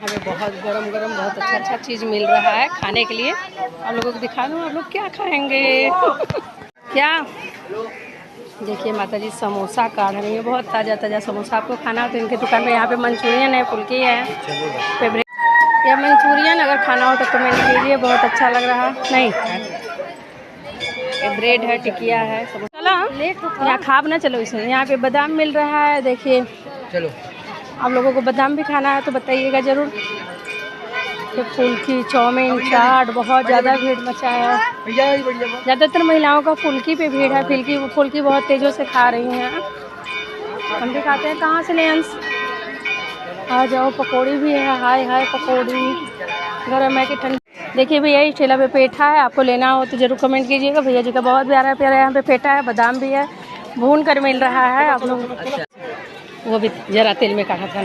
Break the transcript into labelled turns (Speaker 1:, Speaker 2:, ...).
Speaker 1: हमें बहुत गरम गरम बहुत अच्छा अच्छा चीज़ मिल रहा है खाने के लिए। आप लोगों को दिखा दूँ, आप लोग क्या खाएंगे? क्या देखिए माता जी समोसा काट रही है, बहुत ताज़ा ताज़ा समोसा। आपको खाना हो तो इनके दुकान पे। यहाँ पे मंचूरियन है, फुल्की है, फेवरेट या मंचूरियन अगर खाना हो तो कमेंट कीजिए। बहुत अच्छा लग रहा नहीं, ये ब्रेड है, टिकिया है, समोसा। चलो यहाँ खा ना, चलो इसे। यहाँ पे बादाम मिल रहा है, देखिए। चलो आप लोगों को बादाम भी खाना है तो बताइएगा ज़रूर। तो फुल्की, चाउमीन, चाट, बहुत ज़्यादा भीड़ मचा है। ज़्यादातर महिलाओं का फुल्की पे भीड़ है। फुल्की बहुत तेज़ों से खा रही हैं। हम भी खाते हैं। कहाँ से ले अंश? आ जाओ, पकौड़ी भी है। हाय हाय पकौड़ी गरम है कि ठंडी। देखिए भैया इस ठेला पे पेठा है, आपको लेना हो तो ज़रूर कमेंट कीजिएगा। भैया जी का बहुत प्यारा प्यारा यहाँ पे पेठा है, बादाम भी है, भून कर मिल रहा है। आप लोग वो भी ज़रा तेल में काटा था।